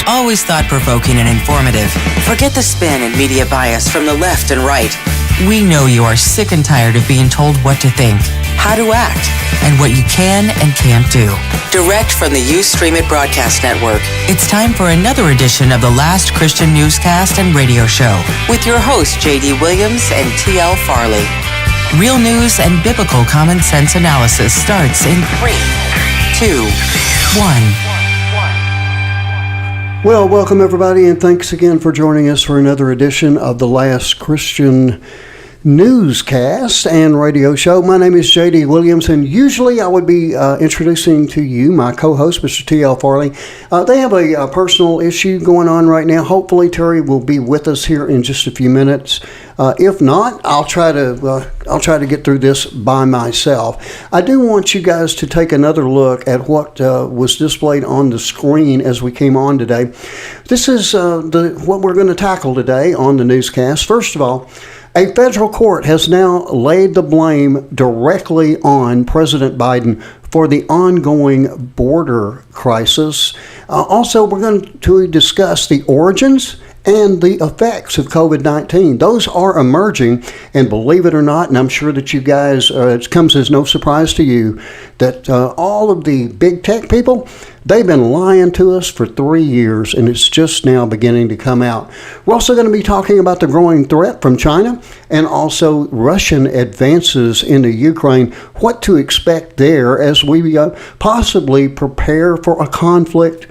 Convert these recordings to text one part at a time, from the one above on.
Always thought-provoking and informative. Forget the spin and media bias from the left and right. We know you are sick and tired of being told what to think, how to act, and what you can and can't do. Direct from the You Stream It Broadcast Network, it's time for another edition of the Last Christian Newscast and Radio Show with your hosts J.D. Williams and T.L. Farley. Real news and biblical common sense analysis starts in 3, 2, 1. Well, welcome everybody, and thanks again for joining us for another edition of the Last Christian Newscast and Radio Show. My name is J.D. Williams, and usually I would be introducing to you my co-host, Mr. T.L. Farley. They have a personal issue going on right now. Hopefully, Terry will be with us here in just a few minutes. If not, I'll try to get through this by myself. I do want you guys to take another look at what was displayed on the screen as we came on today. This is what we're going to tackle today on the newscast. First of all, a federal court has now laid the blame directly on President Biden for the ongoing border crisis. Also, we're going to discuss the origins and the effects of COVID-19. Those are emerging, and believe it or not, and I'm sure that you guys, it comes as no surprise to you, that all of the big tech people, they've been lying to us for 3 years, and it's just now beginning to come out. We're also going to be talking about the growing threat from China and also Russian advances into Ukraine, what to expect there as we possibly prepare for a conflict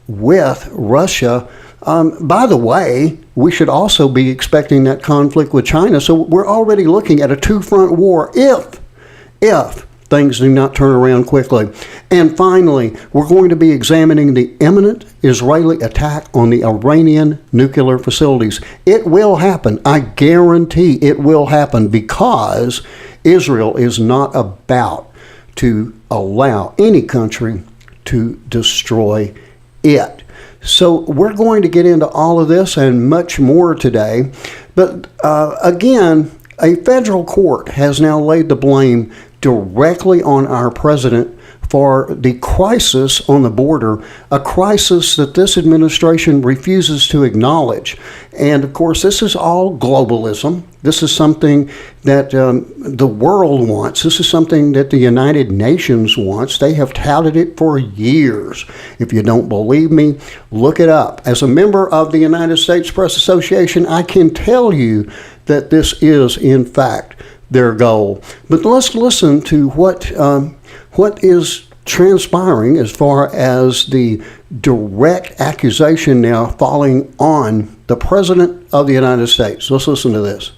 with Russia. By the way, we should also be expecting that conflict with China. So we're already looking at a two-front war if things do not turn around quickly. And finally, we're going to be examining the imminent Israeli attack on the Iranian nuclear facilities. It will happen. I guarantee it will happen, because Israel is not about to allow any country to destroy it. So we're going to get into all of this and much more today. But again, a federal court has now laid the blame directly on our president for the crisis on the border, a crisis that this administration refuses to acknowledge. And of course, this is all globalism. This is something that the world wants. This is something that the United Nations wants. They have touted it for years. If you don't believe me, look it up. As a member of the United States Press Association, I can tell you that this is, in fact, their goal. But let's listen to what is transpiring as far as the direct accusation now falling on the President of the United States. Let's listen to this.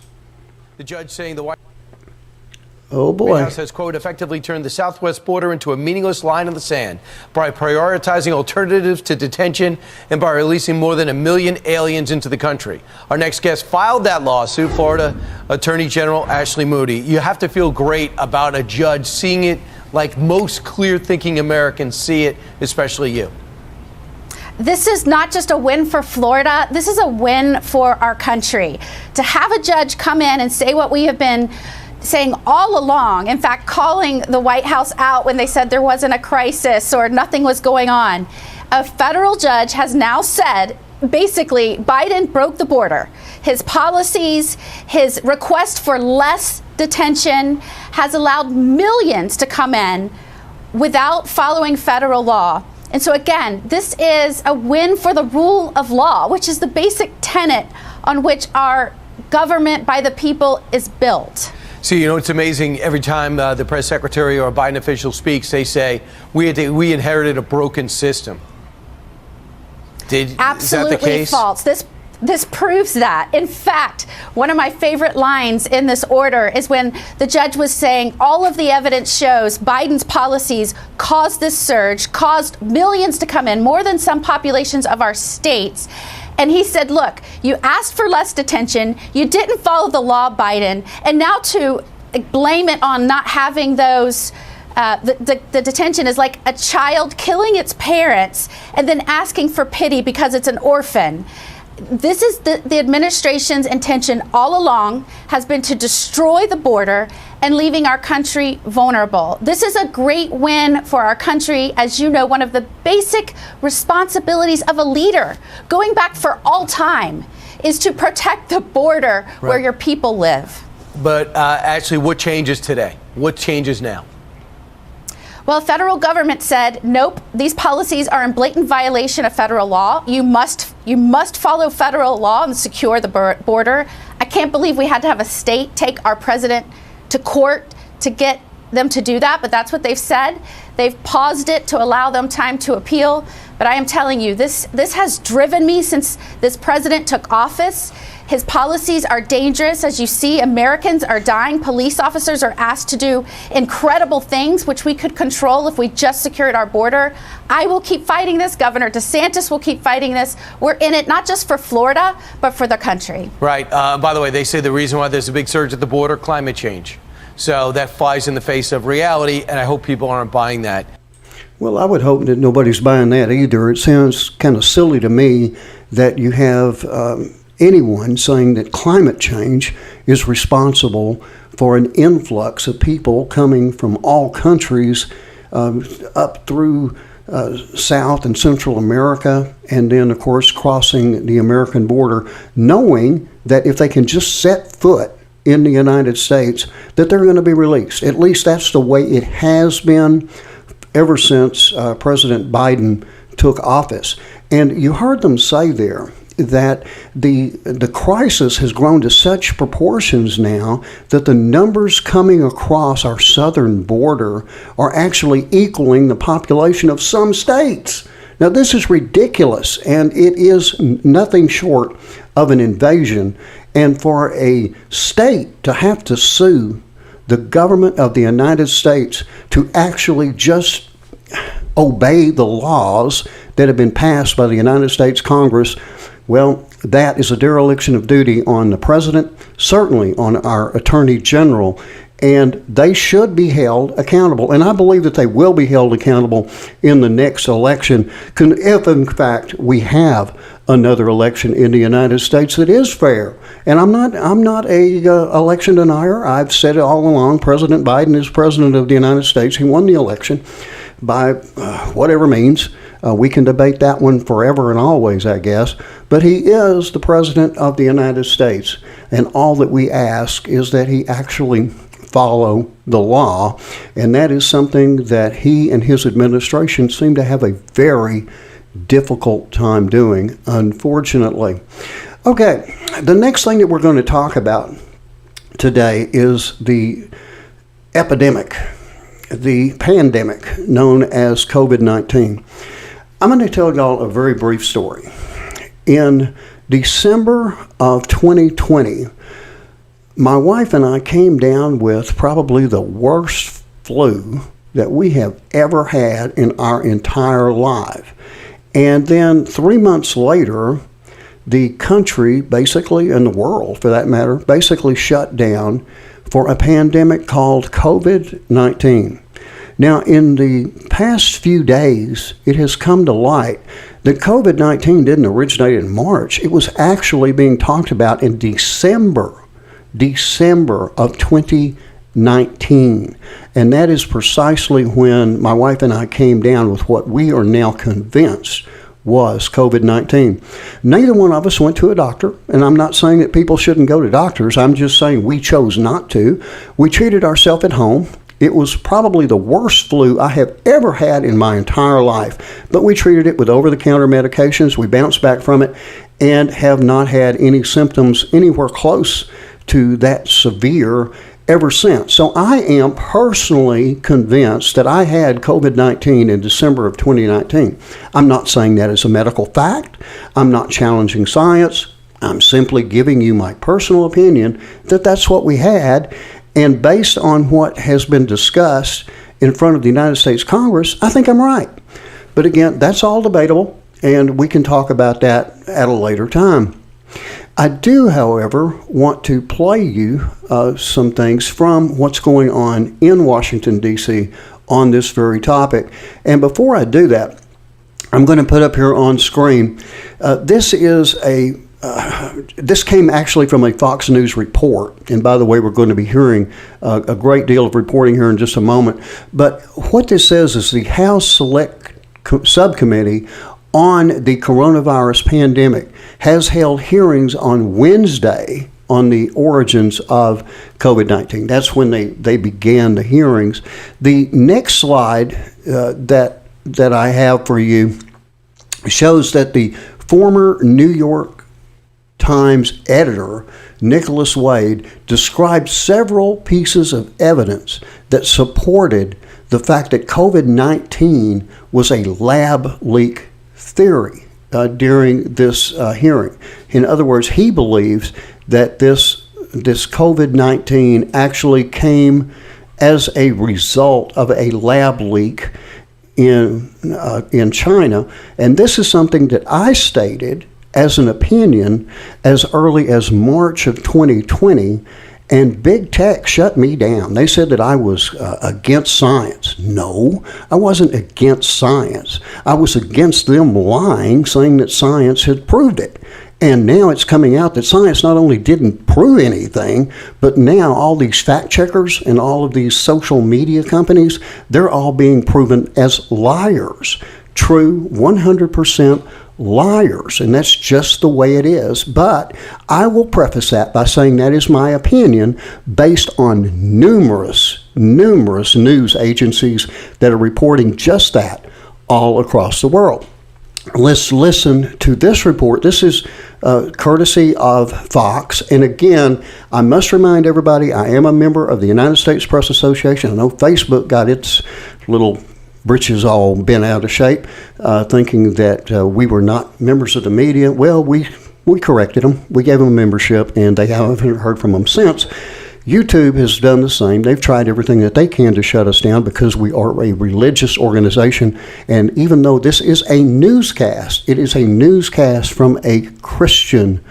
The judge saying the White House has, quote, effectively turned the southwest border into a meaningless line in the sand by prioritizing alternatives to detention and by releasing more than 1 million aliens into the country. Our next guest filed that lawsuit, Florida Attorney General Ashley Moody. You have to feel great about a judge seeing it like most clear-thinking Americans see it, especially you. This is not just a win for Florida. This is a win for our country. To have a judge come in and say what we have been saying all along, in fact, calling the White House out when they said there wasn't a crisis or nothing was going on. A federal judge has now said, basically, Biden broke the border. His policies, his request for less detention has allowed millions to come in without following federal law. And so again, this is a win for the rule of law, which is the basic tenet on which our government by the people is built. See, you know, it's amazing. Every time the press secretary or a Biden official speaks, they say, we inherited a broken system. Absolutely is that the case? False. This proves that. In fact, one of my favorite lines in this order is when the judge was saying all of the evidence shows Biden's policies caused this surge, caused millions to come in, more than some populations of our states. And he said, look, you asked for less detention, you didn't follow the law, Biden, and now to blame it on not having those the detention is like a child killing its parents and then asking for pity because it's an orphan. This is the administration's intention all along has been to destroy the border and leaving our country vulnerable. This is a great win for our country. As you know, one of the basic responsibilities of a leader, going back for all time, is to protect the border where your people live. But actually, what changes today? What changes now? Well, the federal government said, nope, these policies are in blatant violation of federal law. You must follow federal law and secure the border. I can't believe we had to have a state take our president to court to get them to do that, but that's what they've said. They've paused it to allow them time to appeal. But I am telling you, this has driven me since this president took office. His policies are dangerous. As you see, Americans are dying. Police officers are asked to do incredible things, which we could control if we just secured our border. I will keep fighting this. Governor DeSantis will keep fighting this. We're in it not just for Florida, but for the country. Right. By the way, they say the reason why there's a big surge at the border, climate change. So that flies in the face of reality, and I hope people aren't buying that. Well, I would hope that nobody's buying that either. It sounds kind of silly to me that you have anyone saying that climate change is responsible for an influx of people coming from all countries up through South and Central America, and then, of course, crossing the American border, knowing that if they can just set foot in the United States, that they're going to be released. At least that's the way it has been ever since President Biden took office. And you heard them say there that the crisis has grown to such proportions now that the numbers coming across our southern border are actually equaling the population of some states. Now, this is ridiculous, and it is nothing short of an invasion. And for a state to have to sue the government of the United States to actually just obey the laws that have been passed by the United States Congress, well, that is a dereliction of duty on the president, certainly on our attorney general, and they should be held accountable. And I believe that they will be held accountable in the next election, if in fact we have another election in the United States that is fair. And I'm not a election denier. I've said it all along. President Biden is president of the United States. He won the election by whatever means. We can debate that one forever and always, I guess. But he is the president of the United States. And all that we ask is that he actually follow the law. And that is something that he and his administration seem to have a very difficult time doing, unfortunately. Okay, the next thing that we're going to talk about today is the epidemic, the pandemic known as COVID-19. I'm going to tell y'all a very brief story. In December of 2020, my wife and I came down with probably the worst flu that we have ever had in our entire life. And then 3 months later, the country, basically, and the world for that matter, basically shut down for a pandemic called COVID-19. Now, in the past few days, it has come to light that COVID-19 didn't originate in March. It was actually being talked about in December of 2019. And that is precisely when my wife and I came down with what we are now convinced was COVID-19. Neither one of us went to a doctor, and I'm not saying that people shouldn't go to doctors. I'm just saying we chose not to. We treated ourselves at home. It was probably the worst flu I have ever had in my entire life, but we treated it with over-the-counter medications. We bounced back from it and have not had any symptoms anywhere close to that severe ever since. So I am personally convinced that I had COVID-19 in December of 2019. I'm not saying that as a medical fact. I'm not challenging science. I'm simply giving you my personal opinion that that's what we had. And based on what has been discussed in front of the United States Congress, I think I'm right. But again, that's all debatable, and we can talk about that at a later time. I do, however, want to play you some things from what's going on in Washington, D.C. on this very topic. And before I do that, I'm going to put up here on screen, this is a this came actually from a Fox News report. And by the way, we're going to be hearing a great deal of reporting here in just a moment. But what this says is the House Select Subcommittee on the coronavirus pandemic has held hearings on Wednesday on the origins of COVID-19. That's when they began the hearings. The next slide that I have for you shows that the former New York Times editor, Nicholas Wade, described several pieces of evidence that supported the fact that COVID-19 was a lab leak theory during this hearing. In other words, he believes that this COVID-19 actually came as a result of a lab leak in China, and this is something that I stated as an opinion as early as March of 2020, and big tech shut me down. They said that I was against science. No, I wasn't against science. I was against them lying, saying that science had proved it. And now it's coming out that science not only didn't prove anything, but now all these fact checkers and all of these social media companies, they're all being proven as liars. True, 100% liars, and that's just the way it is. But I will preface that by saying that is my opinion based on numerous news agencies that are reporting just that all across the world. Let's listen to this report. This is courtesy of Fox. And again, I must remind everybody, I am a member of the United States Press Association. I know Facebook got its little britches all bent out of shape, thinking that we were not members of the media. Well, we corrected them. We gave them a membership, and they haven't heard from them since. YouTube has done the same. They've tried everything that they can to shut us down because we are a religious organization. And even though this is a newscast, it is a newscast from a Christian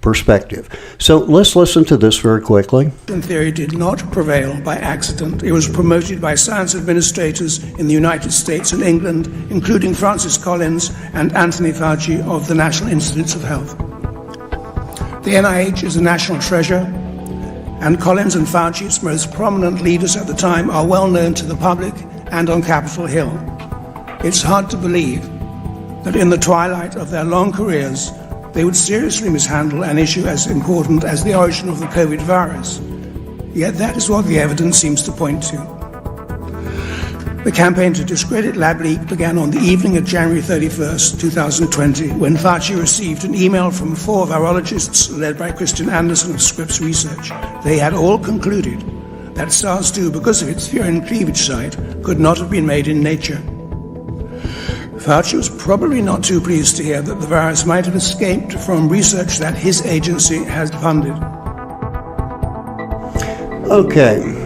perspective. So let's listen to this very quickly. Theory did not prevail by accident. It was promoted by science administrators in the United States and England, including Francis Collins and Anthony Fauci of the National Institutes of Health. The NIH is a national treasure, and Collins and Fauci, its most prominent leaders at the time, are well known to the public and on Capitol Hill. It's hard to believe that in the twilight of their long careers, they would seriously mishandle an issue as important as the origin of the COVID virus. Yet that is what the evidence seems to point to. The campaign to discredit lab leak began on the evening of January 31st, 2020, when Fauci received an email from 4 virologists led by Christian Anderson of Scripps Research. They had all concluded that SARS-2, because of its furin cleavage site, could not have been made in nature. Fauci was probably not too pleased to hear that the virus might have escaped from research that his agency has funded. Okay.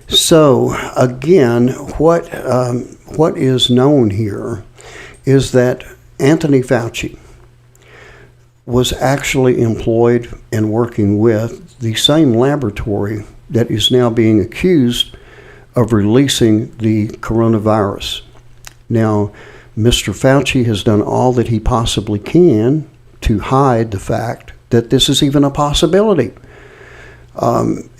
So again, what is known here is that Anthony Fauci was actually employed and working with the same laboratory that is now being accused of releasing the coronavirus. Now, Mr. Fauci has done all that he possibly can to hide the fact that this is even a possibility.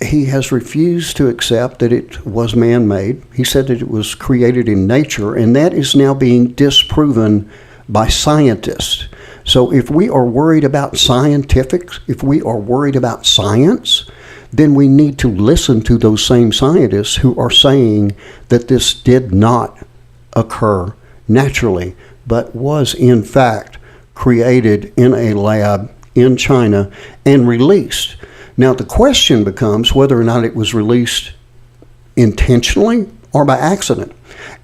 He has refused to accept that it was man-made. He said that it was created in nature, and that is now being disproven by scientists. So if we are worried about scientifics, if we are worried about science, then we need to listen to those same scientists who are saying that this did not occur naturally, but was in fact created in a lab in China and released. Now, the question becomes whether or not it was released intentionally or by accident.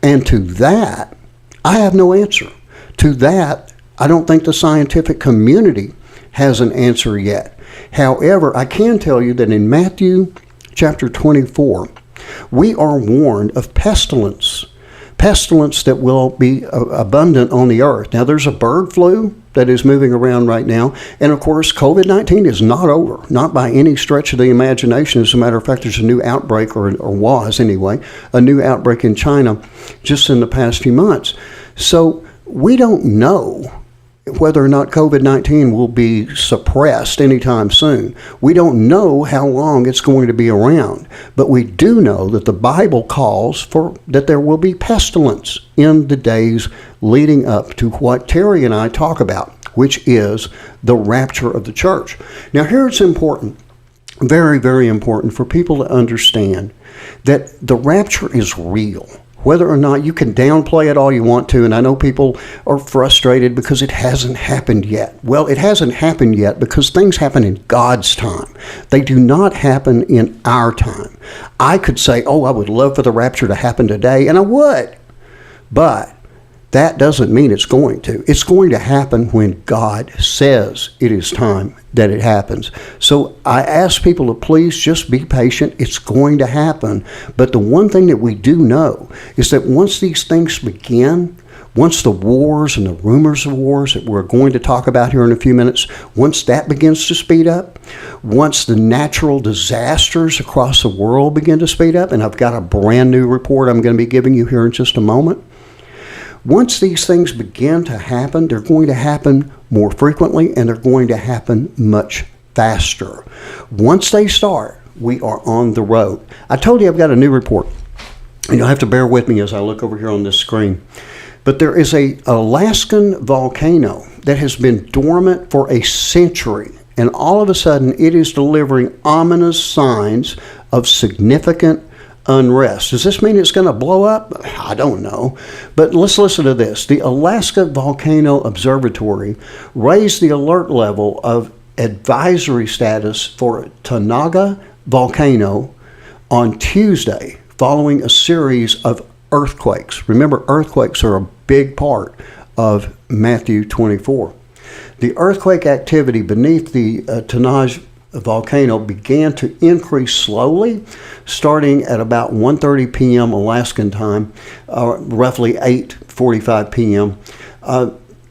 And to that, I have no answer. To that, I don't think the scientific community has an answer yet. However, I can tell you that in Matthew chapter 24, we are warned of pestilence that will be abundant on the earth. Now, there's a bird flu that is moving around right now. And of course, COVID-19 is not over, not by any stretch of the imagination. As a matter of fact, there's a new outbreak, or was anyway, a new outbreak in China just in the past few months. So we don't know whether or not COVID-19 will be suppressed anytime soon. We don't know how long it's going to be around, but we do know that the Bible calls for that there will be pestilence in the days leading up to what Terry and I talk about, which is the rapture of the church. Now, here it's important, very, very important for people to understand that the rapture is real. Whether or not you can downplay it all you want to, and I know people are frustrated because it hasn't happened yet. Well, it hasn't happened yet because things happen in God's time. They do not happen in our time. I could say, oh, I would love for the rapture to happen today, and I would. But that doesn't mean it's going to. It's going to happen when God says it is time that it happens. So I ask people to please just be patient. It's going to happen. But the one thing that we do know is that once these things begin, once the wars and the rumors of wars that we're going to talk about here in a few minutes, once that begins to speed up, once the natural disasters across the world begin to speed up, and I've got a brand new report I'm going to be giving you here in just a moment, once these things begin to happen, they're going to happen more frequently and they're going to happen much faster. Once they start, we are on the road. I told you I've got a new report, and you'll have to bear with me as I look over here on this screen. But there is an Alaskan volcano that has been dormant for a century, and all of a sudden it is delivering ominous signs of significant unrest. Does this mean it's going to blow up? I don't know. But let's listen to this. The Alaska Volcano Observatory raised the alert level of advisory status for Tanaga Volcano on Tuesday following a series of earthquakes. Remember, earthquakes are a big part of Matthew 24. The earthquake activity beneath the Tanaga volcano began to increase slowly, starting at about 1:30 p.m. Alaskan time, roughly 8:45 p.m.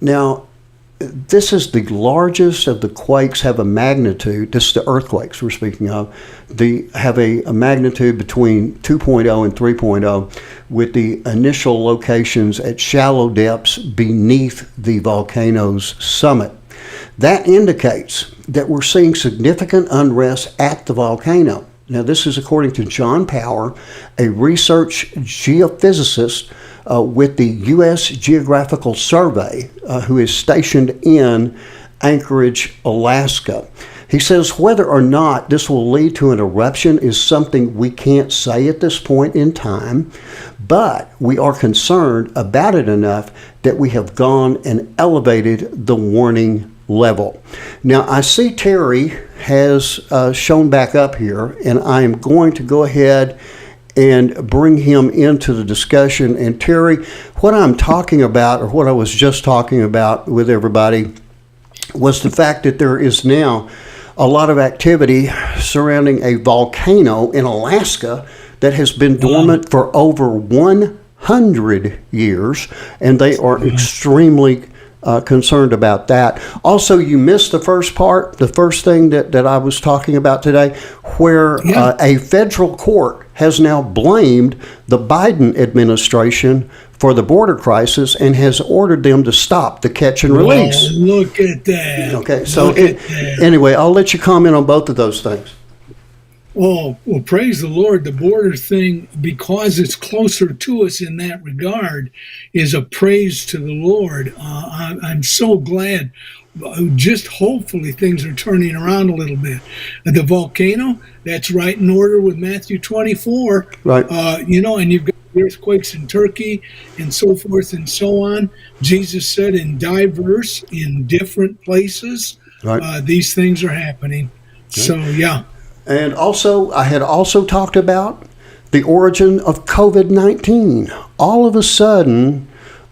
Now, this is the largest of the quakes have a magnitude, this is the earthquakes we're speaking of, they have a magnitude between 2.0 and 3.0, with the initial locations at shallow depths beneath the volcano's summit. That indicates that we're seeing significant unrest at the volcano. Now, this is according to John Power, a research geophysicist with the U.S. Geographical Survey, who is stationed in Anchorage, Alaska. He says whether or not this will lead to an eruption is something we can't say at this point in time, but we are concerned about it enough that we have gone and elevated the warning level. Now, I see Terry has shown back up here, and I am going to go ahead and bring him into the discussion. And Terry, what I'm talking about, or what I was just talking about with everybody, was the fact that there is now a lot of activity surrounding a volcano in Alaska that has been dormant for over 100 years, and they are extremely concerned about that. Also, you missed the first part, the first thing that I was talking about today, where a federal court has now blamed the Biden administration for the border crisis and has ordered them to stop the catch and release. Look at that. Okay, so anyway, I'll let you comment on both of those things. Well, praise the Lord. The border thing, because it's closer to us in that regard, is a praise to the Lord. I'm so glad. Just hopefully things are turning around a little bit. The volcano, that's right in order with Matthew 24. Right. And you've got earthquakes in Turkey and so forth and so on. Jesus said in different places, these things are happening. Right. So, yeah. And also, I had also talked about the origin of COVID-19. All of a sudden,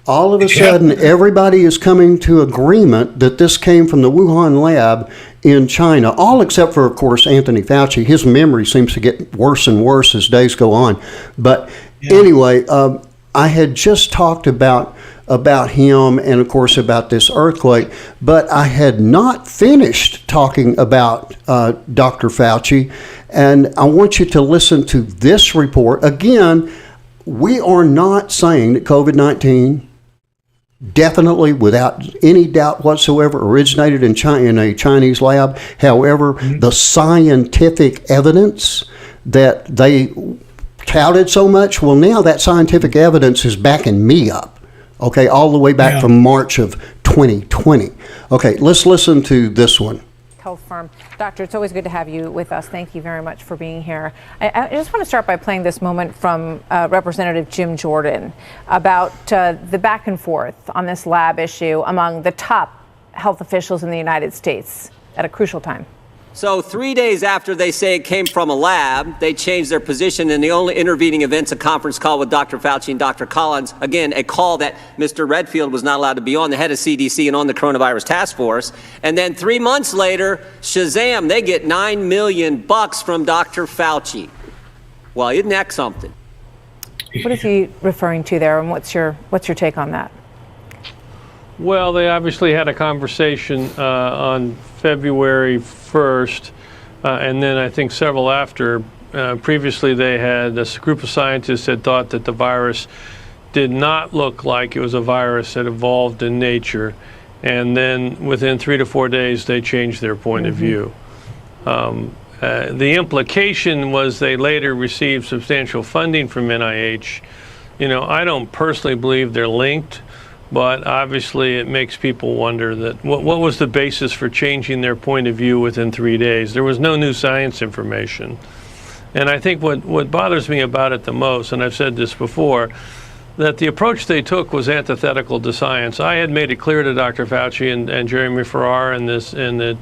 everybody is coming to agreement that this came from the Wuhan lab in China, all except for, of course, Anthony Fauci. His memory seems to get worse and worse as days go on. But anyway, I had just talked about him and, of course, about this earthquake, but I had not finished talking about Dr. Fauci, and I want you to listen to this report. Again, we are not saying that COVID-19 definitely, without any doubt whatsoever, originated in a Chinese lab. However, the scientific evidence that they touted so much, well, now that scientific evidence is backing me up, okay, all the way back from March of 2020. Okay, let's listen to this one. Health firm. Doctor, it's always good to have you with us. Thank you very much for being here. I just want to start by playing this moment from Representative Jim Jordan about the back and forth on this lab issue among the top health officials in the United States at a crucial time. So 3 days after they say it came from a lab, they changed their position, and the only intervening event's a conference call with Dr. Fauci and Dr. Collins. Again, a call that Mr. Redfield was not allowed to be on, the head of CDC and on the coronavirus task force. And then 3 months later, shazam, they get $9 million from Dr. Fauci. Well, isn't that something? What is he referring to there, and what's your take on that? Well, they obviously had a conversation on February 1st, and then I think several after. Previously, they had this group of scientists that thought that the virus did not look like it was a virus that evolved in nature, and then within 3 to 4 days, they changed their point of view. The implication was they later received substantial funding from NIH. You know, I don't personally believe they're linked, but obviously it makes people wonder that what was the basis for changing their point of view within 3 days? There was no new science information. And I think what bothers me about it the most, and I've said this before, that the approach they took was antithetical to science. I had made it clear to Dr. Fauci and Jeremy Farrar and the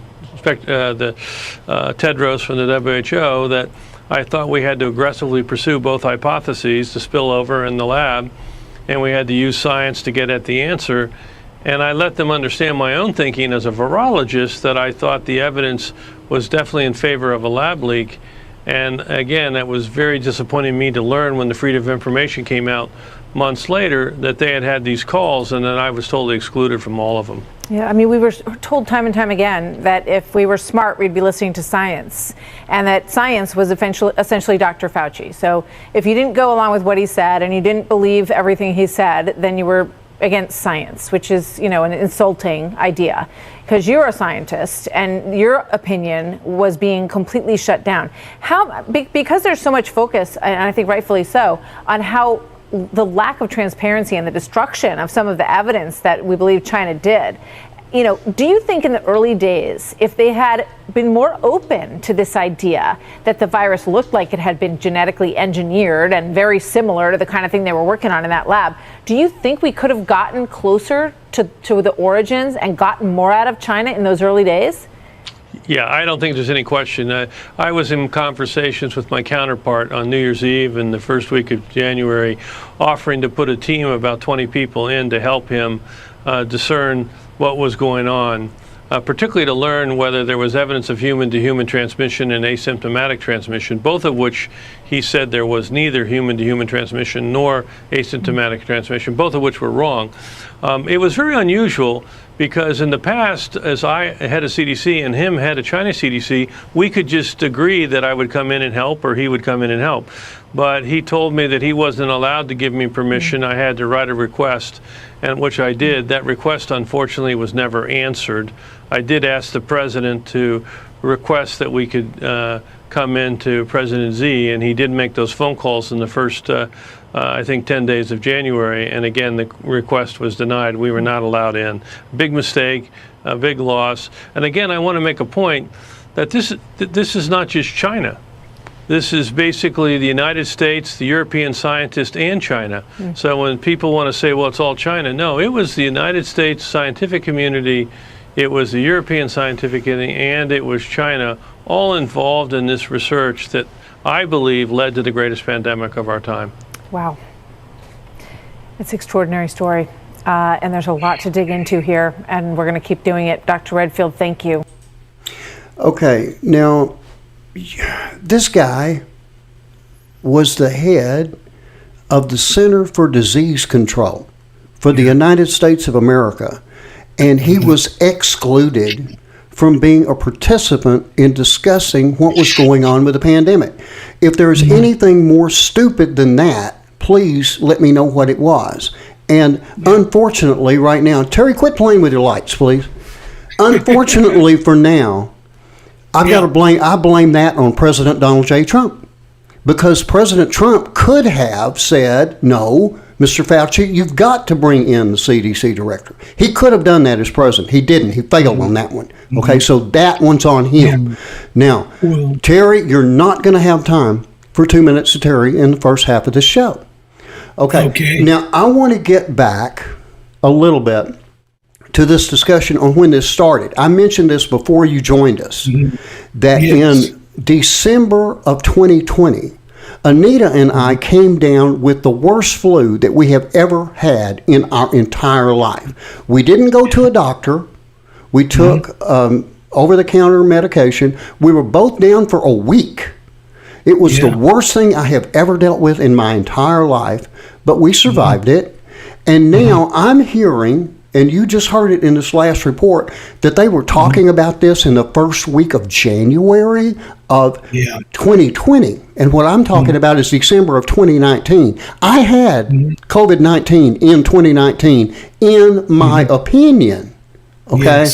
Tedros from the WHO that I thought we had to aggressively pursue both hypotheses, the spillover and the lab, and we had to use science to get at the answer. And I let them understand my own thinking as a virologist that I thought the evidence was definitely in favor of a lab leak. And again, that was very disappointing me to learn when the Freedom of Information came out months later that they had these calls, and then I was totally excluded from all of them. Yeah, I mean, we were told time and time again that if we were smart, we'd be listening to science, and that science was essentially Dr. Fauci. So if you didn't go along with what he said and you didn't believe everything he said, then you were against science, which is, you know, an insulting idea, because you're a scientist and your opinion was being completely shut down. Because there's so much focus, and I think rightfully so, on how the lack of transparency and the destruction of some of the evidence that we believe China did. You know, do you think in the early days, if they had been more open to this idea that the virus looked like it had been genetically engineered and very similar to the kind of thing they were working on in that lab, do you think we could have gotten closer to the origins and gotten more out of China in those early days? Yeah, I don't think there's any question. I was in conversations with my counterpart on New Year's Eve in the first week of January, offering to put a team of about 20 people in to help him discern what was going on, particularly to learn whether there was evidence of human-to-human transmission and asymptomatic transmission, both of which he said there was neither human-to-human transmission nor asymptomatic transmission, both of which were wrong. It was very unusual because in the past, as I head of CDC and him head of China CDC, we could just agree that I would come in and help or he would come in and help. But he told me that he wasn't allowed to give me permission. I had to write a request, and which I did. That request, unfortunately, was never answered. I did ask the president to request that we could come in to President Xi, and he did make those phone calls in the first, I think, 10 days of January. And again, the request was denied. We were not allowed in. Big mistake, a big loss. And again, I want to make a point that this is not just China. This is basically the United States, the European scientists, and China. So when people want to say, well, it's all China, no, it was the United States scientific community, it was the European scientific community, and it was China, all involved in this research that I believe led to the greatest pandemic of our time. Wow. It's an extraordinary story. And there's a lot to dig into here, and we're going to keep doing it. Dr. Redfield, thank you. Okay, now, this guy was the head of the Center for Disease Control for the United States of America, and he was excluded from being a participant in discussing what was going on with the pandemic. If there is anything more stupid than that, please let me know what it was. And unfortunately, right now, Terry, quit playing with your lights, please. Unfortunately, for now, I blame that on President Donald J. Trump, because President Trump could have said, no, Mr. Fauci, you've got to bring in the CDC director. He could have done that as president. He didn't. He failed on that one. Okay, so that one's on him. Now, Terry, you're not going to have time for 2 minutes to Terry in the first half of this show. Okay. Now, I want to get back a little bit to this discussion on when this started. I mentioned this before you joined us, that in December of 2020, Anita and I came down with the worst flu that we have ever had in our entire life. We didn't go to a doctor. We took over-the-counter medication. We were both down for a week. It was the worst thing I have ever dealt with in my entire life, but we survived it. And now I'm hearing, and you just heard it in this last report, that they were talking about this in the first week of January of 2020. And what I'm talking about is December of 2019. I had COVID-19 in 2019, in my opinion. Okay?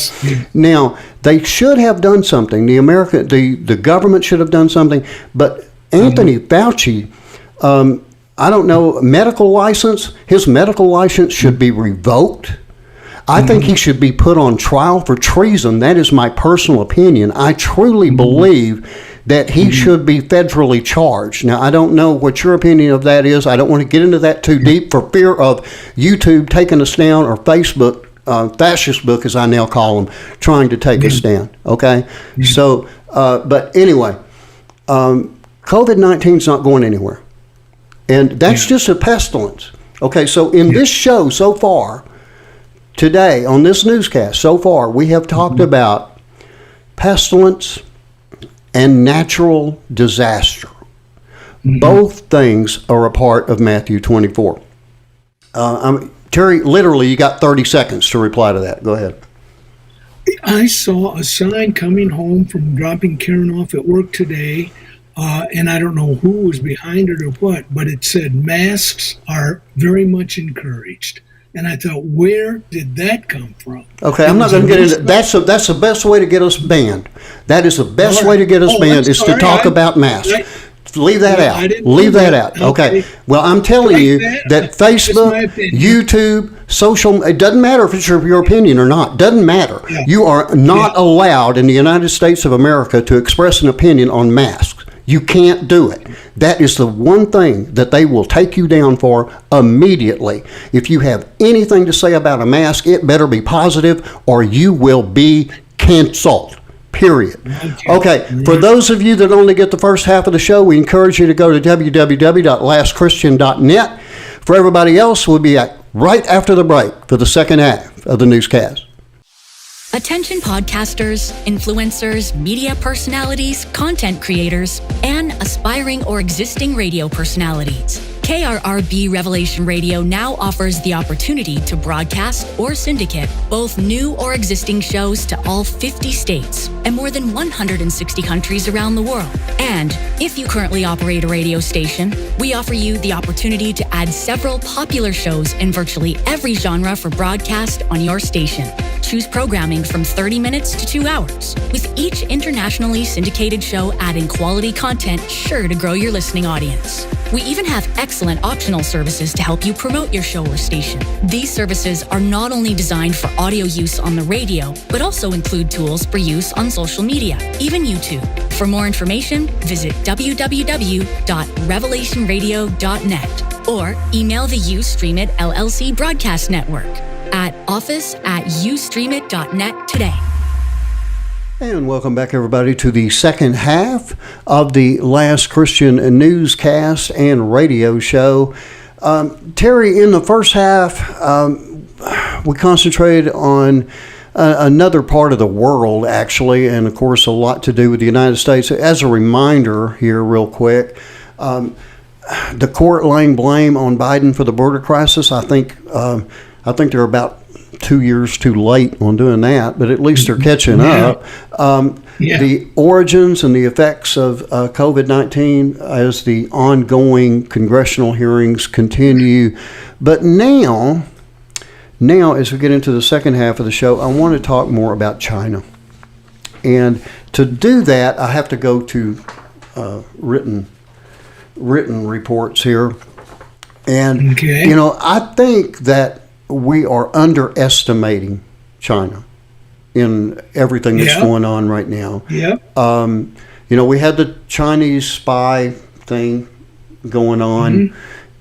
Now, they should have done something. The government should have done something. But Anthony Fauci, I don't know, medical license, his medical license should be revoked. I think he should be put on trial for treason. That is my personal opinion. I truly believe that he should be federally charged. Now, I don't know what your opinion of that is. I don't want to get into that too deep for fear of YouTube taking us down, or Facebook, fascist book, as I now call them, trying to take us down. Okay? So, but anyway, COVID-19 is not going anywhere. And that's just a pestilence. Okay, so in this show so far, today, on this newscast so far, we have talked about pestilence and natural disaster. Both things are a part of Matthew 24. Terry, literally, you got 30 seconds to reply to that. Go ahead. I saw a sign coming home from dropping Karen off at work today, and I don't know who was behind it or what, but it said masks are very much encouraged. And I thought, where did that come from? Okay, I'm not going to get into that. That's the best way to get us banned. That is the best way to get us banned, is to talk about masks. Leave that out. Leave that out. Okay. Well, I'm telling you that Facebook, YouTube, social, it doesn't matter if it's your opinion or not. Doesn't matter. You are not allowed in the United States of America to express an opinion on masks. You can't do it. That is the one thing that they will take you down for immediately. If you have anything to say about a mask, it better be positive or you will be canceled. Period. Okay, for those of you that only get the first half of the show, we encourage you to go to www.lastchristian.net. For everybody else, we'll be right after the break for the second half of the newscast. Attention podcasters, influencers, media personalities, content creators, and aspiring or existing radio personalities. KRRB Revelation Radio now offers the opportunity to broadcast or syndicate both new or existing shows to all 50 states and more than 160 countries around the world. And if you currently operate a radio station, we offer you the opportunity to add several popular shows in virtually every genre for broadcast on your station. Choose programming from 30 minutes to 2 hours, with each internationally syndicated show adding quality content sure to grow your listening audience. We even have excellent optional services to help you promote your show or station. These services are not only designed for audio use on the radio, but also include tools for use on social media, even YouTube. For more information, visit www.revelationradio.net or email the Ustreamit LLC Broadcast Network at office@ustreamit.net today. And welcome back, everybody, to the second half of the Last Christian Newscast and radio show. Terry, in the first half, we concentrated on another part of the world, actually, and, of course, a lot to do with the United States. As a reminder here, real quick, the court laying blame on Biden for the border crisis, I think there are about 2 years too late on doing that, but at least they're catching up. The origins and the effects of COVID-19 as the ongoing congressional hearings continue. But now, as we get into the second half of the show, I want to talk more about China. And to do that, I have to go to written reports here. And, I think that we are underestimating China in everything that's going on right now. We had the Chinese spy thing going on,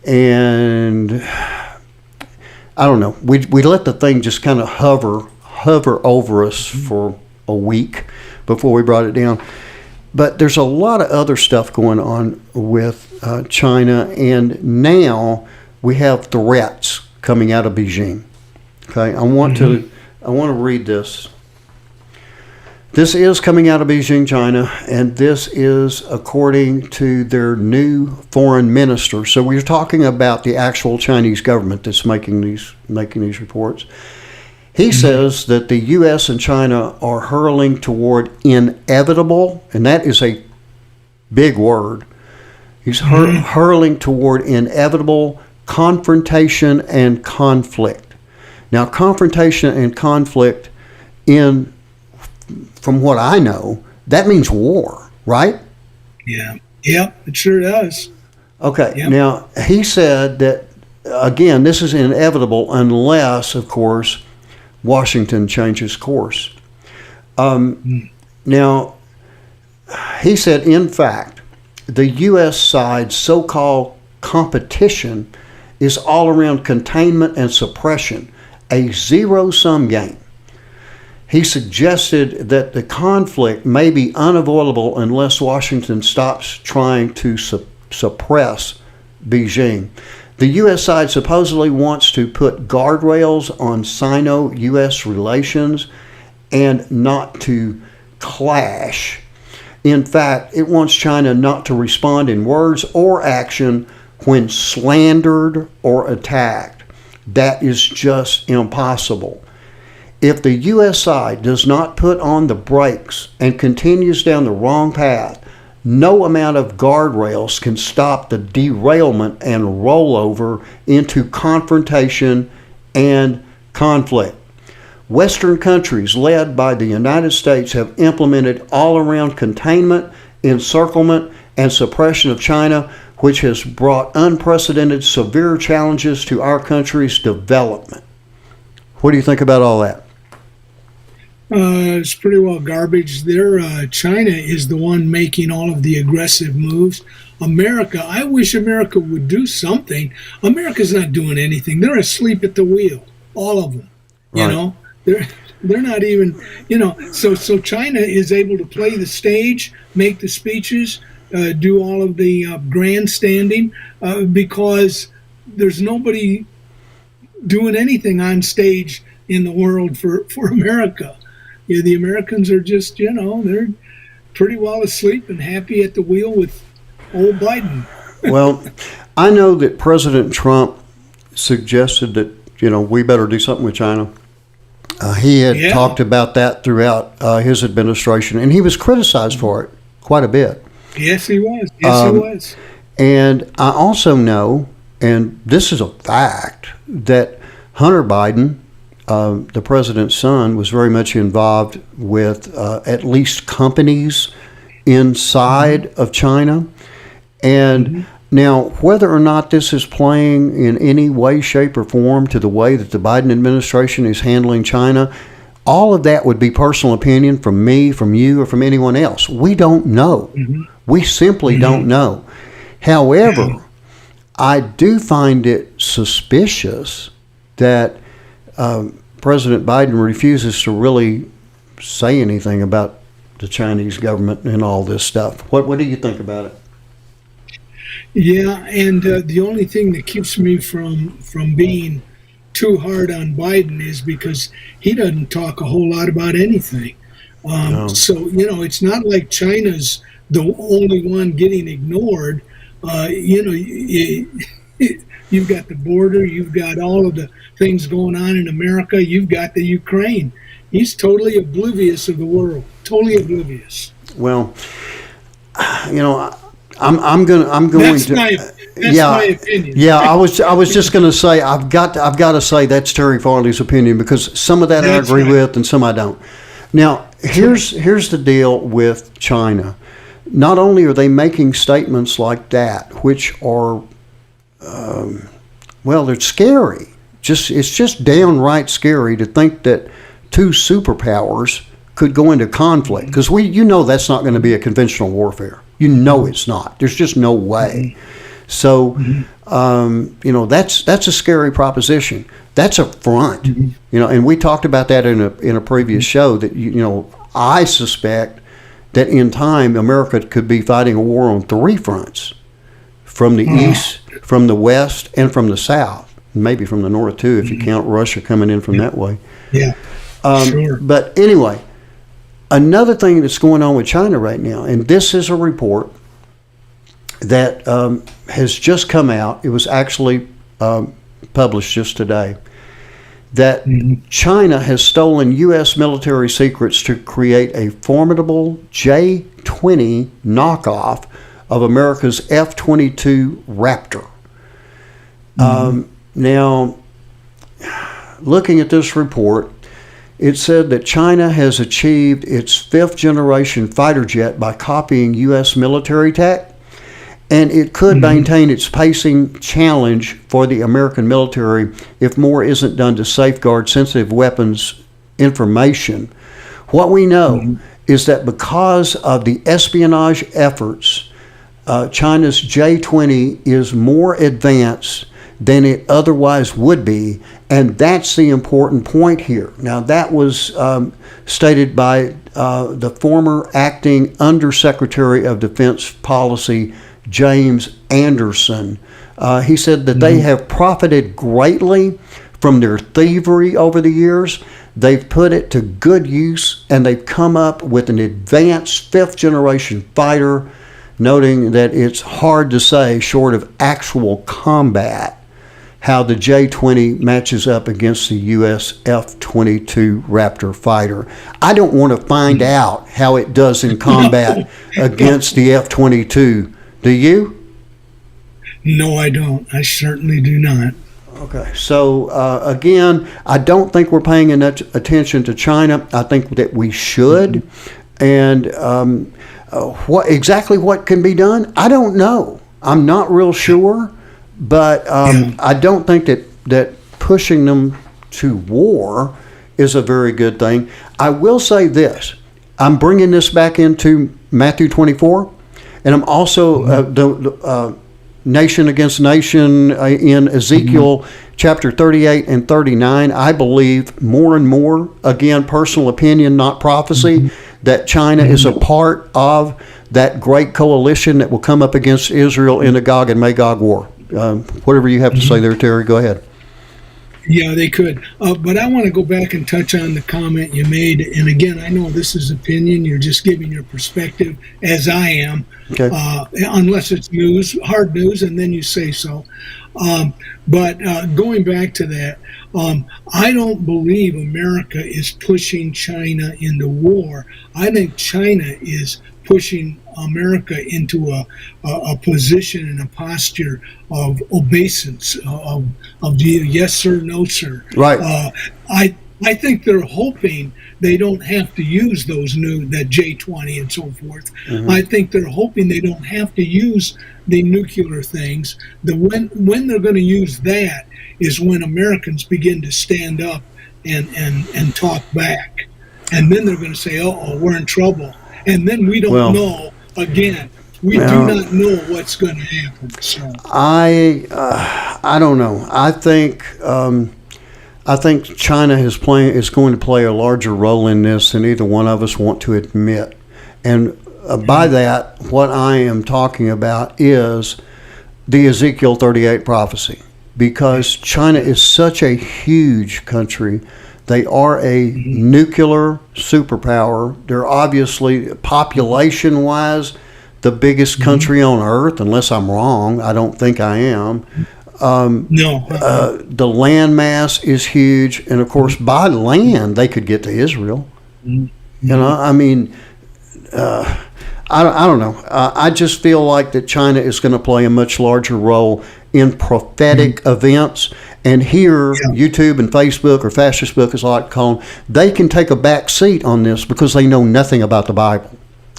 and I don't know. We let the thing just kind of hover over us for a week before we brought it down. But there's a lot of other stuff going on with China, and now we have threats coming out of Beijing. Okay, I want to read this. This is coming out of Beijing, China, and this is according to their new foreign minister. So we're talking about the actual Chinese government that's making these reports. He says that the U.S. and China are hurling toward inevitable, and that is a big word. He's hurling toward inevitable confrontation and conflict. Now, confrontation and conflict, from what I know, that means war, right? Yeah, it sure does. Okay, Now he said that, again, this is inevitable unless, of course, Washington changes course. Now, he said, in fact, the U.S. side's so-called competition is all around containment and suppression, a zero-sum game. He suggested that the conflict may be unavoidable unless Washington stops trying to suppress Beijing. The U.S. side supposedly wants to put guardrails on Sino-U.S. relations and not to clash. In fact, it wants China not to respond in words or action when slandered or attacked. That is just impossible. If the U.S. side does not put on the brakes and continues down the wrong path, no amount of guardrails can stop the derailment and rollover into confrontation and conflict. Western countries led by the United States have implemented all-around containment, encirclement, and suppression of China, which has brought unprecedented severe challenges to our country's development. What do you think about all that? It's pretty well garbage. China is the one making all of the aggressive moves. America, I wish America would do something. America's not doing anything. They're asleep at the wheel, all of them. Right. They're not even, so China is able to play the stage, make the speeches, do all of the grandstanding, because there's nobody doing anything on stage in the world for America. The Americans are just, they're pretty well asleep and happy at the wheel with old Biden. Well, I know that President Trump suggested that, we better do something with China. He had talked about that throughout his administration, and he was criticized for it quite a bit. Yes, he was. He was. And I also know, and this is a fact, that Hunter Biden, the president's son, was very much involved with at least companies inside of China. And now, whether or not this is playing in any way, shape, or form to the way that the Biden administration is handling China, all of that would be personal opinion from me, from you, or from anyone else. We don't know. We simply don't know. However, I do find it suspicious that President Biden refuses to really say anything about the Chinese government and all this stuff. What do you think about it? Yeah, and the only thing that keeps me from being too hard on Biden is because he doesn't talk a whole lot about anything. So, it's not like China's the only one getting ignored. You've got the border. You've got all of the things going on in America. You've got the Ukraine. He's totally oblivious of the world. Totally oblivious. Well, I'm going That's to. my opinion. Yeah, I was just going to say I've got to say that's Terry Farley's opinion, because some of that I agree with and some I don't. Now, here's the deal with China. Not only are they making statements like that, which are, they're scary. It's just downright scary to think that two superpowers could go into conflict, because that's not going to be a conventional warfare. It's not. There's just no way. So, that's a scary proposition. That's a front. And we talked about that in a previous show, that I suspect that in time America could be fighting a war on three fronts: from the east, from the west, and from the south. Maybe from the north too, if you count Russia coming in from that way. Yeah. Sure. But anyway, another thing that's going on with China right now, and this is a report that has just come out. It was actually published just today, that China has stolen U.S. military secrets to create a formidable J-20 knockoff of America's F-22 Raptor. Now, looking at this report, it said that China has achieved its fifth-generation fighter jet by copying U.S. military tech, and it could maintain its pacing challenge for the American military if more isn't done to safeguard sensitive weapons information. What we know is that because of the espionage efforts, China's J-20 is more advanced than it otherwise would be, and that's the important point here. Now, that was stated by the former acting Undersecretary of Defense Policy, James Anderson. He said that they have profited greatly from their thievery over the years. They've put it to good use, and they've come up with an advanced fifth-generation fighter, noting that it's hard to say, short of actual combat, how the J-20 matches up against the U.S. F-22 Raptor fighter. I don't want to find out how it does in combat against the F-22. Do you? No, I don't. I certainly do not. Okay. So, again, I don't think we're paying enough attention to China. I think that we should. And what can be done? I don't know. I'm not real sure. But I don't think that pushing them to war is a very good thing. I will say this. I'm bringing this back into Matthew 24, and I'm also the nation against nation in Ezekiel chapter 38 and 39. I believe more and more, again, personal opinion, not prophecy, that China is a part of that great coalition that will come up against Israel in the Gog and Magog war. Whatever you have to say there, Terry, go ahead. Yeah, they could. But I want to go back and touch on the comment you made. And again, I know this is opinion. You're just giving your perspective, as I am, okay. Unless it's news, hard news, and then you say so. But going back to that, I don't believe America is pushing China into war. I think China is pushing America into a position and a posture of obeisance, of the yes sir, no sir. Right. I think they're hoping they don't have to use that J-20 and so forth. I think they're hoping they don't have to use the nuclear things. When they're going to use that is when Americans begin to stand up and talk back. And then they're going to say, we're in trouble. And then we don't know. Again, we do not know what's going to happen. So I don't know. I think China is going to play a larger role in this than either one of us want to admit. And by that, what I am talking about is the Ezekiel 38 prophecy, because China is such a huge country. They are a nuclear superpower. They're obviously, population-wise, the biggest country on earth, unless I'm wrong. I don't think I am. The landmass is huge, and of course, by land they could get to Israel. You know, I mean, I don't know. I just feel like that China is going to play a much larger role in prophetic events. And here, YouTube and Facebook, or fascist book as I like to call them, they can take a back seat on this because they know nothing about the Bible.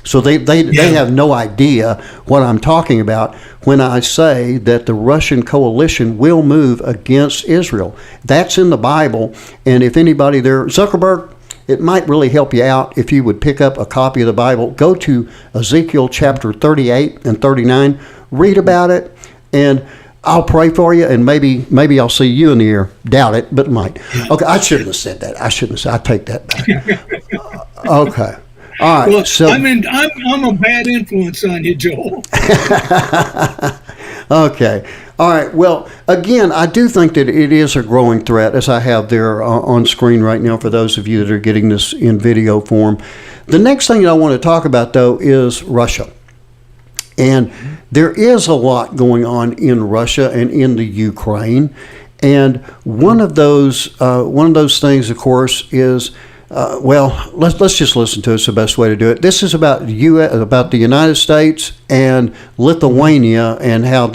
So they have no idea what I'm talking about when I say that the Russian coalition will move against Israel. That's in the Bible. And if anybody there, Zuckerberg, it might really help you out if you would pick up a copy of the Bible. Go to Ezekiel chapter 38 and 39. Read about it, and I'll pray for you, and maybe I'll see you in the air. Doubt it, but might. Okay, I shouldn't have said that. I take that back. Okay. All right. Well, so I'm a bad influence on you, Joel. Okay. All right. Well, again, I do think that it is a growing threat, as I have there on screen right now for those of you that are getting this in video form. The next thing I want to talk about, though, is Russia. And there is a lot going on in Russia and in the Ukraine. And one of those things, of course, is let's just listen to it. It's the best way to do it. This is about the United States and Lithuania and how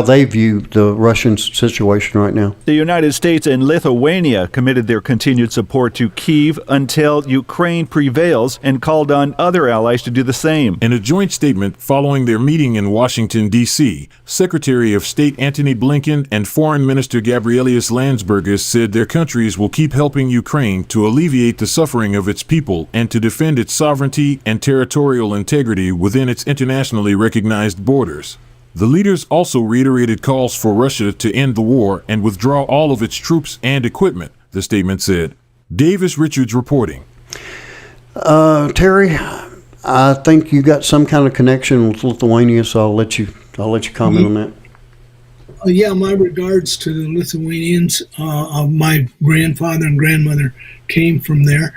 they view the Russian situation right now. The United States and Lithuania committed their continued support to Kyiv until Ukraine prevails and called on other allies to do the same. In a joint statement following their meeting in Washington, D.C., Secretary of State Antony Blinken and Foreign Minister Gabrielius Landsbergis said their countries will keep helping Ukraine to alleviate the suffering of its people and to defend its sovereignty and territorial integrity within its internationally recognized borders. The leaders also reiterated calls for Russia to end the war and withdraw all of its troops and equipment, the statement said. Davis Richards reporting. Terry, I think you got some kind of connection with Lithuania, so I'll let you comment on that. My regards to the Lithuanians. My grandfather and grandmother came from there,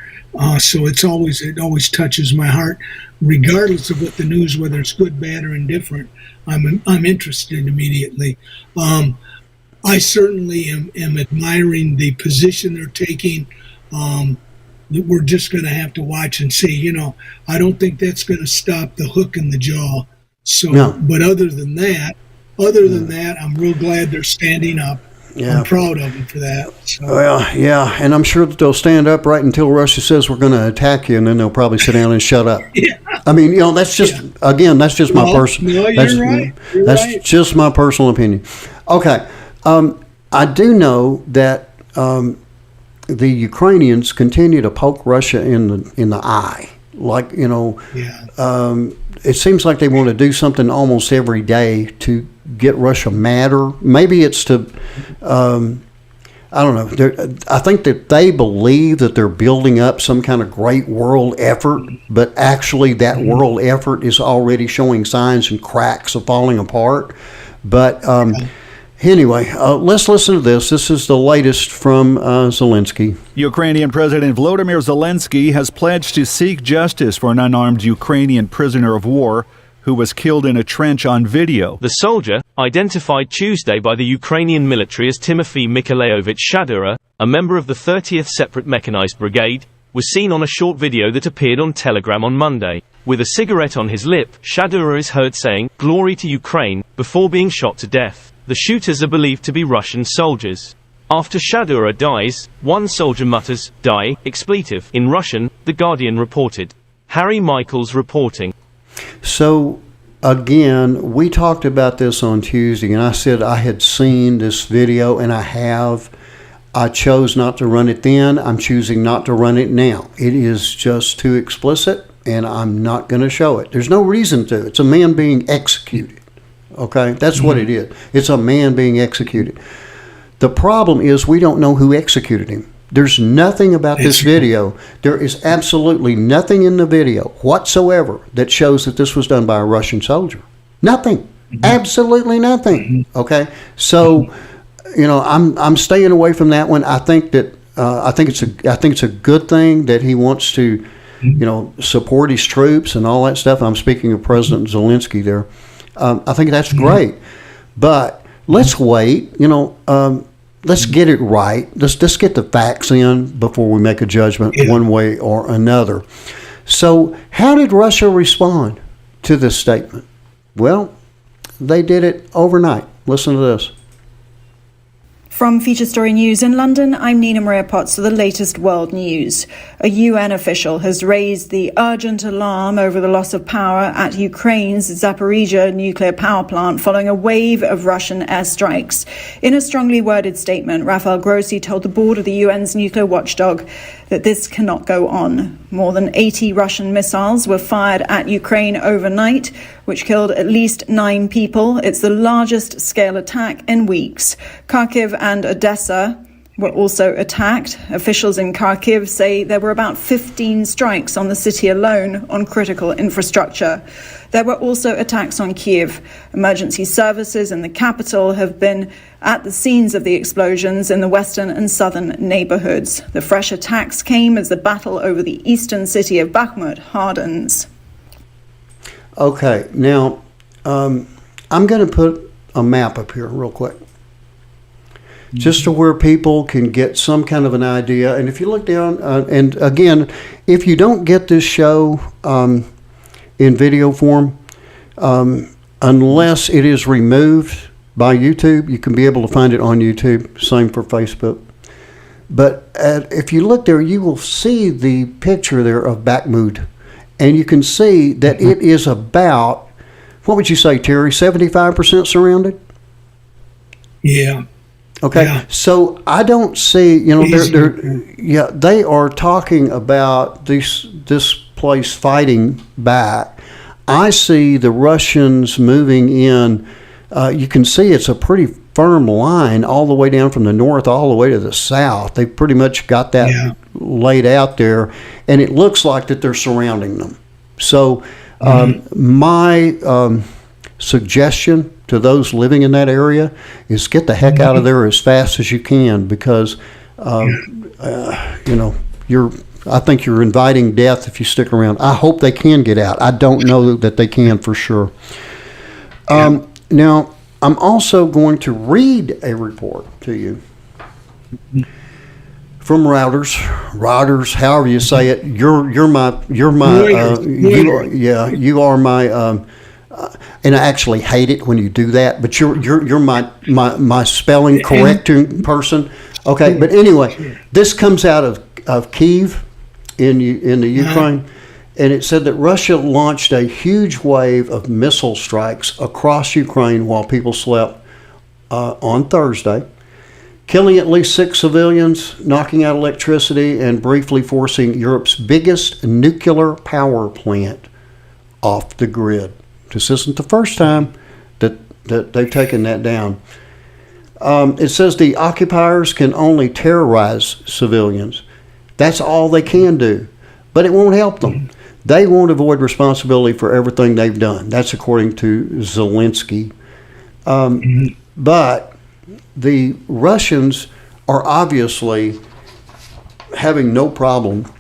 so it always touches my heart, regardless of what the news, whether it's good, bad, or indifferent. I'm interested immediately. I certainly am admiring the position they're taking. We're just going to have to watch and see. I don't think that's going to stop the hook in the jaw. So, no. But other than that, I'm real glad they're standing up. Yeah. I'm proud of them for that. So. Well, yeah, and I'm sure that they'll stand up right until Russia says we're going to attack you, and then they'll probably sit down and shut up. Yeah. I mean, that's just that's just my personal. No, you're right. That's just my personal opinion. Okay, I do know that the Ukrainians continue to poke Russia in the eye, like it seems like they want to do something almost every day to get Russia madder. Maybe it's to, I don't know. I think that they believe that they're building up some kind of great world effort, but actually that world effort is already showing signs and cracks of falling apart. But anyway, let's listen to this. This is the latest from Zelensky. Ukrainian President Volodymyr Zelensky has pledged to seek justice for an unarmed Ukrainian prisoner of war who was killed in a trench on video. The soldier, identified Tuesday by the Ukrainian military as Timofey Mykolaiovich Shadura, a member of the 30th Separate Mechanized Brigade, was seen on a short video that appeared on Telegram on Monday. With a cigarette on his lip, Shadura is heard saying, "Glory to Ukraine," before being shot to death. The shooters are believed to be Russian soldiers. After Shadura dies, one soldier mutters, "Die," expletive, in Russian, The Guardian reported. Harry Michaels reporting. So, again, we talked about this on Tuesday, and I said I had seen this video, and I have. I chose not to run it then. I'm choosing not to run it now. It is just too explicit, and I'm not going to show it. There's no reason to. It's a man being executed. Okay? That's what it is. It's a man being executed. The problem is we don't know who executed him. There's nothing about this video. There is absolutely nothing in the video whatsoever that shows that this was done by a Russian soldier. Nothing. Absolutely nothing. Okay? So, I'm staying away from that one. I think that I think it's a good thing that he wants to, support his troops and all that stuff. I'm speaking of President Zelensky there. I think that's great. But let's wait. Let's get it right. Let's get the facts in before we make a judgment one way or another. So how did Russia respond to this statement? Well, they did it overnight. Listen to this. From Feature Story News in London, I'm Nina Maria Potts for the latest world news. A UN official has raised the urgent alarm over the loss of power at Ukraine's Zaporizhzhia nuclear power plant following a wave of Russian airstrikes. In a strongly worded statement, Rafael Grossi told the board of the UN's nuclear watchdog that this cannot go on. More than 80 Russian missiles were fired at Ukraine overnight, which killed at least 9 people. It's the largest scale attack in weeks. Kharkiv and Odessa were also attacked. Officials in Kharkiv say there were about 15 strikes on the city alone on critical infrastructure. There were also attacks on Kyiv. Emergency services in the capital have been at the scenes of the explosions in the western and southern neighborhoods. The fresh attacks came as the battle over the eastern city of Bakhmut hardens. Okay, now I'm going to put a map up here real quick, just to where people can get some kind of an idea. And if you look down, and again, if you don't get this show in video form, unless it is removed by YouTube, you can be able to find it on YouTube. Same for Facebook. But if you look there, you will see the picture there of Bakhmut. And you can see that it is about, what would you say, Terry, 75% surrounded? Yeah. Okay. Yeah. So I don't see, they are talking about this place fighting back. I see the Russians moving in. You can see it's a pretty firm line all the way down from the north all the way to the south. They pretty much got that laid out there, and it looks like that they're surrounding them. So my suggestion to those living in that area is get the heck out of there as fast as you can, because I think you're inviting death if you stick around. I hope they can get out. I don't know that they can for sure. Now, I'm also going to read a report to you from Reuters, however you say it. You are my. And I actually hate it when you do that, but you're my spelling correcting person. Okay, but anyway, this comes out of Kyiv in the Ukraine. And it said that Russia launched a huge wave of missile strikes across Ukraine while people slept on Thursday, killing at least 6 civilians, knocking out electricity, and briefly forcing Europe's biggest nuclear power plant off the grid. This isn't the first time that they've taken that down. It says the occupiers can only terrorize civilians. That's all they can do, but it won't help them. They won't avoid responsibility for everything they've done. That's according to Zelensky. But the Russians are obviously having no problem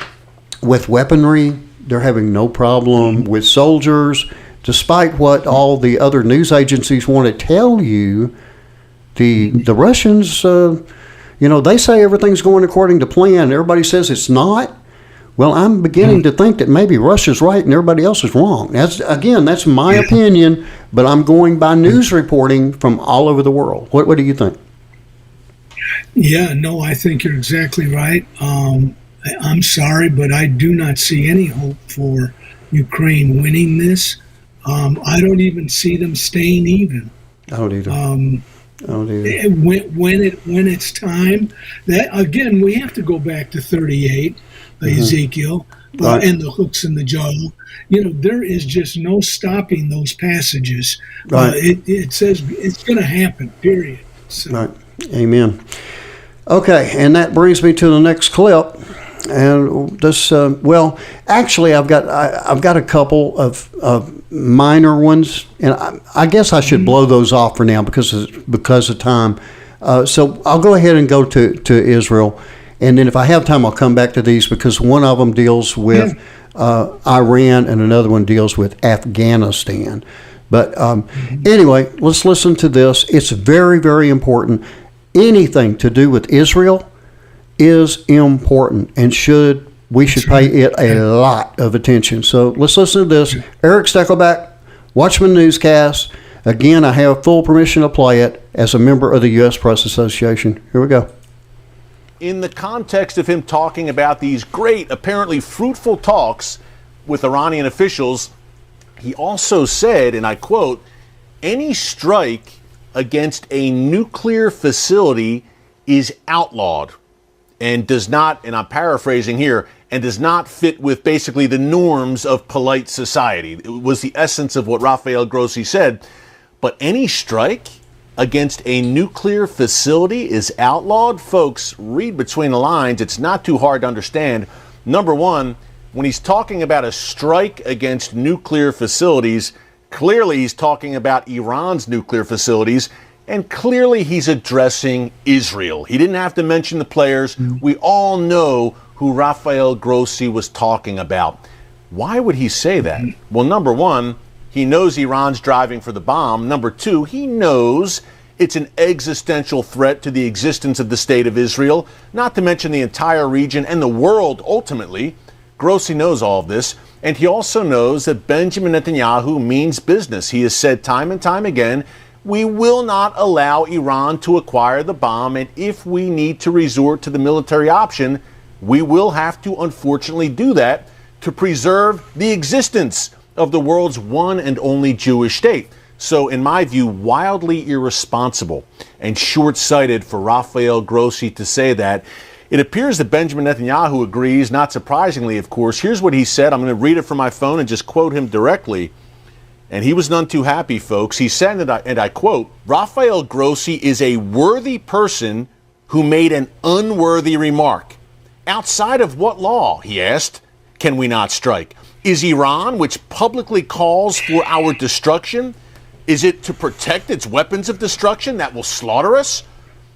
with weaponry. They're having no problem with soldiers. Despite what all the other news agencies want to tell you, the Russians, they say everything's going according to plan. Everybody says it's not. Well, I'm beginning to think that maybe Russia's right and everybody else is wrong. That's my opinion, but I'm going by news reporting from all over the world. What do you think? Yeah, no, I think you're exactly right. I'm sorry, but I do not see any hope for Ukraine winning this. I don't even see them staying even. I don't either. When it's time, that again, we have to go back to 38. Ezekiel, and the hooks in the jaw. There is just no stopping those passages. Right. It says it's going to happen, period. So. Right. Amen. Okay, and that brings me to the next clip. And this, actually, I've got a couple of minor ones, and I guess I should blow those off for now because of time. So I'll go ahead and go to Israel. And then if I have time, I'll come back to these because one of them deals with Iran and another one deals with Afghanistan. But anyway, let's listen to this. It's very, very important. Anything to do with Israel is important, and we should pay it a lot of attention. So let's listen to this. Eric Steckelback, Watchman Newscast. Again, I have full permission to play it as a member of the U.S. Press Association. Here we go. In the context of him talking about these great, apparently fruitful talks with Iranian officials, he also said, and I quote, "Any strike against a nuclear facility is outlawed and does not," and I'm paraphrasing here, "and does not fit with basically the norms of polite society." It was the essence of what Rafael Grossi said. But any strike against a nuclear facility is outlawed? Folks, read between the lines. It's not too hard to understand. Number one, when he's talking about a strike against nuclear facilities, clearly he's talking about Iran's nuclear facilities, and clearly he's addressing Israel. He didn't have to mention the players. We all know who Rafael Grossi was talking about. Why would he say that? Well, number one, he knows Iran's driving for the bomb. Number two, he knows it's an existential threat to the existence of the state of Israel, not to mention the entire region and the world ultimately. Grossi knows all of this, and he also knows that Benjamin Netanyahu means business. He has said time and time again, we will not allow Iran to acquire the bomb, and if we need to resort to the military option, we will have to unfortunately do that to preserve the existence of the world's one and only Jewish state. So, in my view, wildly irresponsible and short-sighted for Rafael Grossi to say that. It appears that Benjamin Netanyahu agrees, not surprisingly, of course. Here's what he said. I'm going to read it from my phone and just quote him directly. And he was none too happy, folks. He said, and I quote, "Rafael Grossi is a worthy person who made an unworthy remark. Outside of what law," he asked, "can we not strike? Is Iran, which publicly calls for our destruction, is it to protect its weapons of destruction that will slaughter us?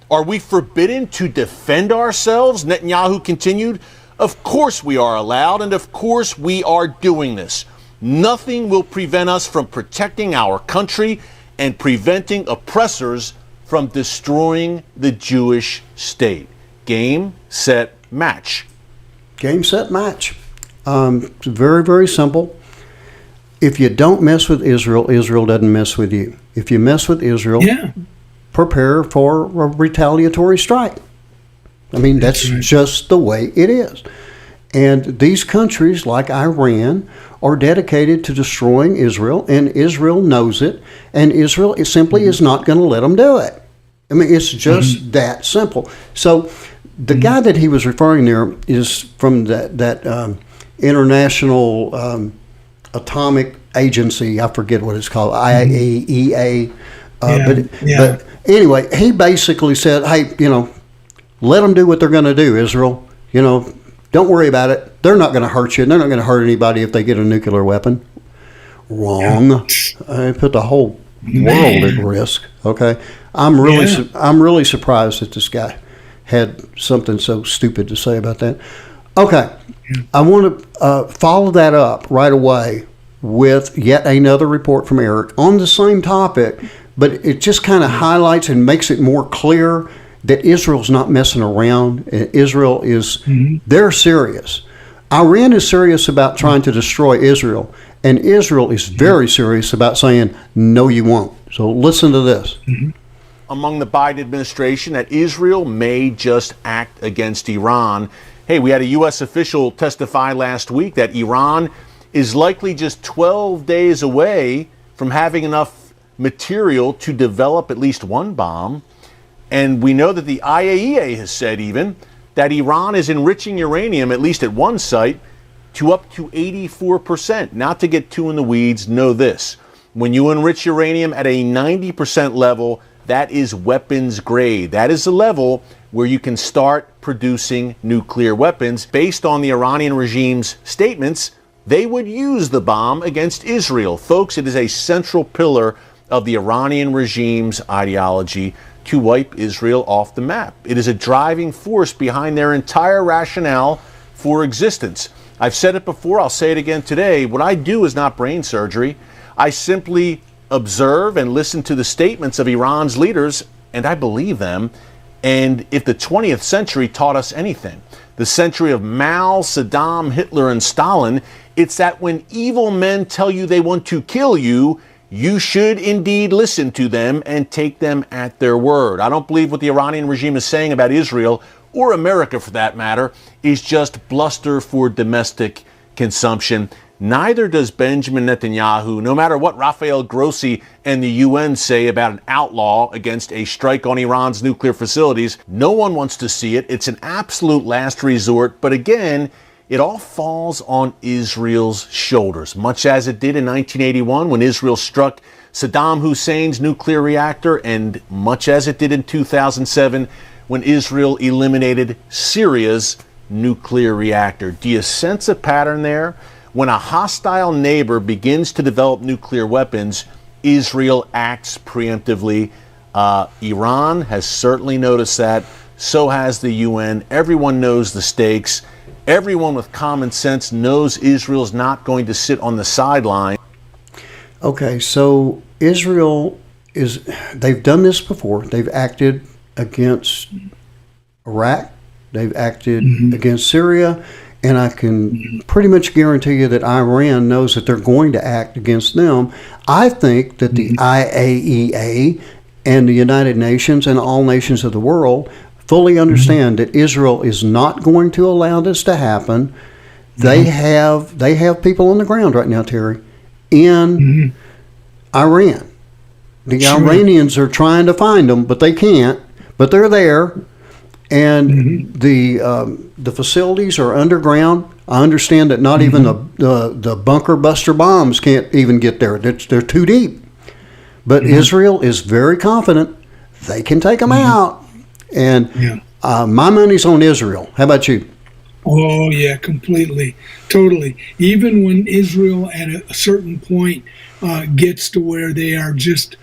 Are we forbidden to defend ourselves?" Netanyahu continued. "Of course we are allowed, and of course we are doing this. Nothing will prevent us from protecting our country and preventing oppressors from destroying the Jewish state." Game, set, match. Game, set, match. It's very, very simple. If you don't mess with Israel, Israel doesn't mess with you. If you mess with Israel, prepare for a retaliatory strike. I mean, that's just the way it is. And these countries, like Iran, are dedicated to destroying Israel, and Israel knows it, and Israel simply is not going to let them do it. I mean, it's just that simple. So the guy that he was referring there is from that International Atomic Agency. I forget what it's called, IAEA. But anyway, he basically said, hey, let them do what they're going to do, Israel. Don't worry about it. They're not going to hurt you. They're not going to hurt anybody if they get a nuclear weapon. Wrong. I put the whole world at risk. Okay, I'm really surprised that this guy had something so stupid to say about that. Okay, I want to follow that up right away with yet another report from Eric on the same topic, but it just kind of highlights and makes it more clear that Israel's not messing around. Israel is, they're serious. Iran is serious about trying to destroy Israel, and Israel is very serious about saying, no, you won't. So listen to this. Among the Biden administration, that Israel may just act against Iran. Hey, we had a U.S. official testify last week that Iran is likely just 12 days away from having enough material to develop at least one bomb. And we know that the IAEA has said even that Iran is enriching uranium, at least at one site, to up to 84%. Not to get too in the weeds, know this. When you enrich uranium at a 90% level, that is weapons grade. That is the level where you can start producing nuclear weapons. Based on the Iranian regime's statements, they would use the bomb against Israel. Folks, it is a central pillar of the Iranian regime's ideology to wipe Israel off the map. It is a driving force behind their entire rationale for existence. I've said it before, I'll say it again today. What I do is not brain surgery. I simply observe and listen to the statements of Iran's leaders, and I believe them. And if the 20th century taught us anything, the century of Mao, Saddam, Hitler, and Stalin, it's that when evil men tell you they want to kill you, you should indeed listen to them and take them at their word. I don't believe what the Iranian regime is saying about Israel, or America for that matter, is just bluster for domestic consumption. Neither does Benjamin Netanyahu, no matter what Rafael Grossi and the UN say about an outlaw against a strike on Iran's nuclear facilities. No one wants to see it. It's an absolute last resort. But again, it all falls on Israel's shoulders, much as it did in 1981 when Israel struck Saddam Hussein's nuclear reactor, and much as it did in 2007 when Israel eliminated Syria's nuclear reactor. Do you sense a pattern there? When a hostile neighbor begins to develop nuclear weapons, Israel acts preemptively. Iran has certainly noticed that. So has the UN. Everyone knows the stakes. Everyone with common sense knows Israel's not going to sit on the sideline. Okay, so Israel they've done this before. They've acted against Iraq. They've acted against Syria. And I can pretty much guarantee you that Iran knows that they're going to act against them. I think that the IAEA and the United Nations and all nations of the world fully understand that Israel is not going to allow this to happen. They have people on the ground right now, Terry, in Iran. The Iranians are trying to find them, but they can't. But they're there. And the facilities are underground. I understand that not even the bunker buster bombs can't even get there. They're too deep. But Israel is very confident they can take them out. And my money's on Israel. How about you? Oh, yeah, completely. Totally. Even when Israel at a certain point gets to where they are just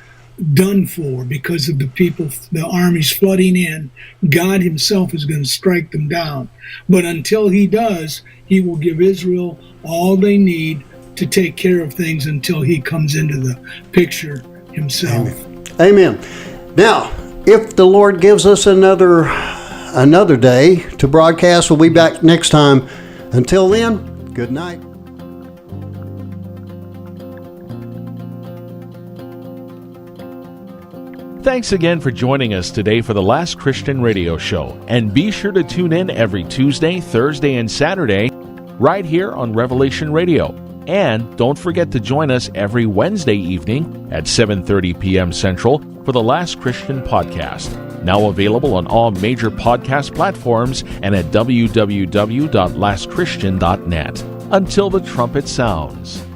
done for because of the people, the armies flooding in, God himself is going to strike them down. But until he does, he will give Israel all they need to take care of things until he comes into the picture himself. Amen. Now, if the Lord gives us another day to broadcast, we'll be back next time. Until then, good night. Thanks again for joining us today for the Last Christian Radio Show. And be sure to tune in every Tuesday, Thursday, and Saturday right here on Revelation Radio. And don't forget to join us every Wednesday evening at 7:30 p.m. Central for the Last Christian Podcast. Now available on all major podcast platforms and at www.lastchristian.net. Until the trumpet sounds.